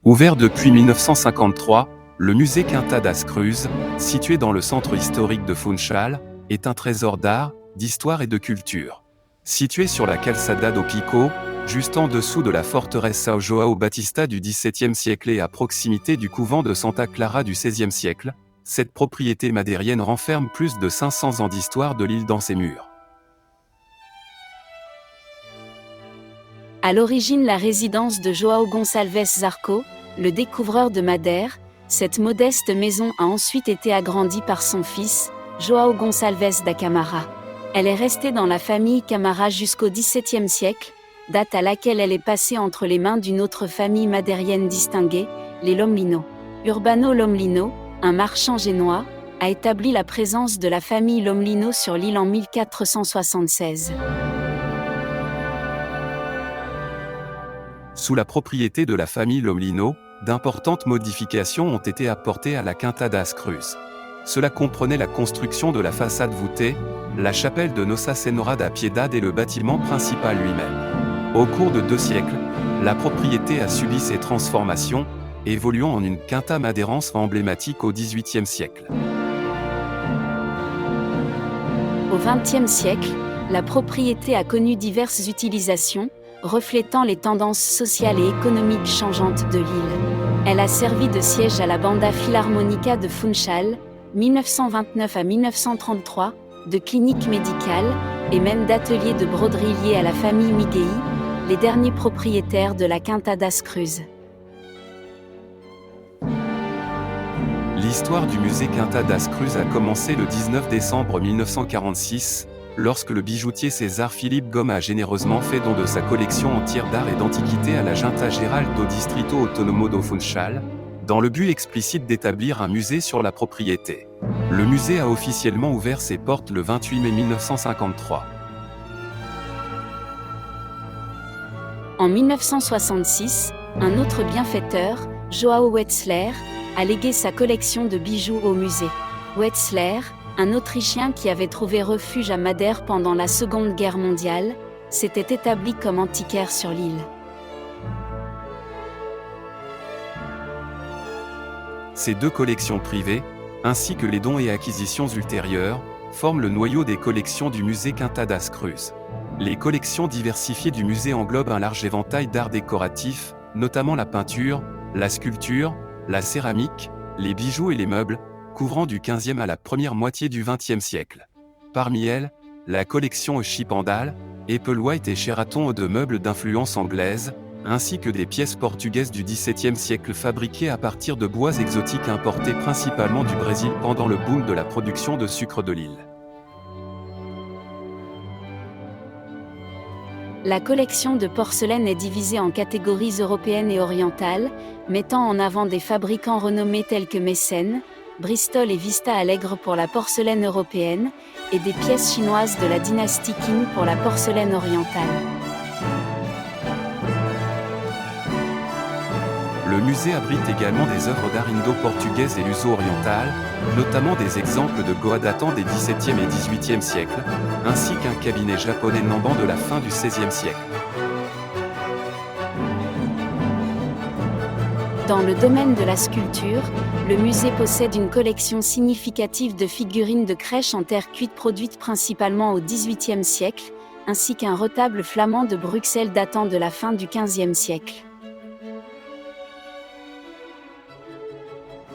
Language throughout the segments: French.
Ouvert depuis 1953, le musée Quinta das Cruz, situé dans le centre historique de Funchal, est un trésor d'art, d'histoire et de culture. Situé sur la Calçada do Pico, juste en dessous de la forteresse São João Batista du XVIIe siècle et à proximité du couvent de Santa Clara du XVIe siècle, cette propriété madérienne renferme plus de 500 ans d'histoire de l'île dans ses murs. À l'origine la résidence de João Gonçalves Zarco, le découvreur de Madère, cette modeste maison a ensuite été agrandie par son fils, João Gonçalves da Câmara. Elle est restée dans la famille Câmara jusqu'au XVIIe siècle, date à laquelle elle est passée entre les mains d'une autre famille madérienne distinguée, les Lomlino. Urbano Lomlino, un marchand génois, a établi la présence de la famille Lomlino sur l'île en 1476. Sous la propriété de la famille Lomlino, d'importantes modifications ont été apportées à la Quinta das Cruz. Cela comprenait la construction de la façade voûtée, la chapelle de Nossa Senhora da Piedade et le bâtiment principal lui-même. Au cours de 2 siècles, la propriété a subi ces transformations, évoluant en une quinta madeirense emblématique au XVIIIe siècle. Au XXe siècle, la propriété a connu diverses utilisations, reflétant les tendances sociales et économiques changeantes de l'île. Elle a servi de siège à la Banda Filarmónica de Funchal, 1929 à 1933, de clinique médicale, et même d'atelier de broderie lié à la famille Miguel, les derniers propriétaires de la Quinta das Cruz. L'histoire du musée Quinta das Cruz a commencé le 19 décembre 1946, lorsque le bijoutier César Philippe Gomes a généreusement fait don de sa collection entière d'art et d'antiquités à la Junta Geral do Distrito Autonomo do Funchal, dans le but explicite d'établir un musée sur la propriété. Le musée a officiellement ouvert ses portes le 28 mai 1953. En 1966, un autre bienfaiteur, João Wetzler, a légué sa collection de bijoux au musée. Wetzler, un Autrichien qui avait trouvé refuge à Madère pendant la Seconde Guerre mondiale, s'était établi comme antiquaire sur l'île. Ces 2 collections privées, ainsi que les dons et acquisitions ultérieures, forment le noyau des collections du musée Quinta das Cruz. Les collections diversifiées du musée englobent un large éventail d'arts décoratifs, notamment la peinture, la sculpture, la céramique, les bijoux et les meubles, couvrant du XVe à la première moitié du XXe siècle. Parmi elles, la collection Ochipandal, Applewhite et Sheraton de meubles d'influence anglaise, ainsi que des pièces portugaises du XVIIe siècle fabriquées à partir de bois exotiques importés principalement du Brésil pendant le boom de la production de sucre de l'île. La collection de porcelaine est divisée en catégories européennes et orientales, mettant en avant des fabricants renommés tels que Meissen, Bristol et Vista Alegre pour la porcelaine européenne, et des pièces chinoises de la dynastie Qing pour la porcelaine orientale. Le musée abrite également des œuvres d'art indo-portugaises et luso-orientales, notamment des exemples de Goa datant des XVIIe et XVIIIe siècles, ainsi qu'un cabinet japonais Namban de la fin du XVIe siècle. Dans le domaine de la sculpture, le musée possède une collection significative de figurines de crèche en terre cuite produites principalement au XVIIIe siècle, ainsi qu'un retable flamand de Bruxelles datant de la fin du XVe siècle.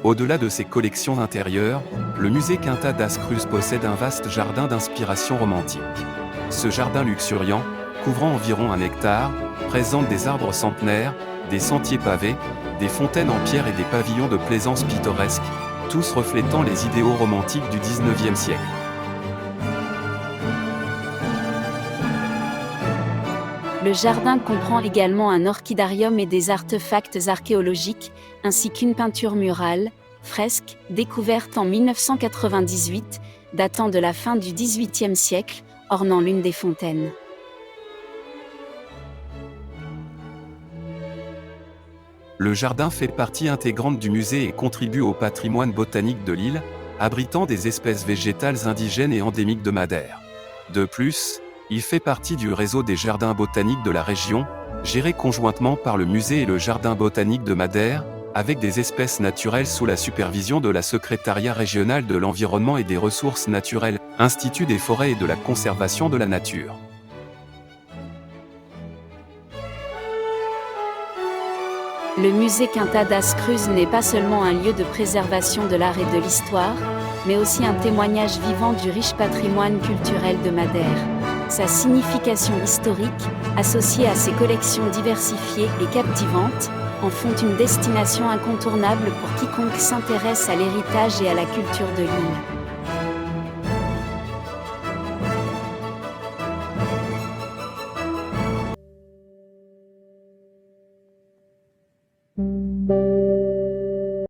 Au-delà de ses collections intérieures, le musée Quinta das Cruz possède un vaste jardin d'inspiration romantique. Ce jardin luxuriant, couvrant environ 1 hectare, présente des arbres centenaires, des sentiers pavés, des fontaines en pierre et des pavillons de plaisance pittoresques, tous reflétant les idéaux romantiques du XIXe siècle. Le jardin comprend également un orchidarium et des artefacts archéologiques, ainsi qu'une peinture murale, fresque, découverte en 1998, datant de la fin du XVIIIe siècle, ornant l'une des fontaines. Le jardin fait partie intégrante du musée et contribue au patrimoine botanique de l'île, abritant des espèces végétales indigènes et endémiques de Madère. De plus, il fait partie du réseau des jardins botaniques de la région, géré conjointement par le musée et le jardin botanique de Madère, avec des espèces naturelles sous la supervision de la Secrétariat régional de l'environnement et des ressources naturelles, Institut des forêts et de la conservation de la nature. Le musée Quinta das Cruz n'est pas seulement un lieu de préservation de l'art et de l'histoire, mais aussi un témoignage vivant du riche patrimoine culturel de Madère. Sa signification historique, associée à ses collections diversifiées et captivantes, en font une destination incontournable pour quiconque s'intéresse à l'héritage et à la culture de l'île.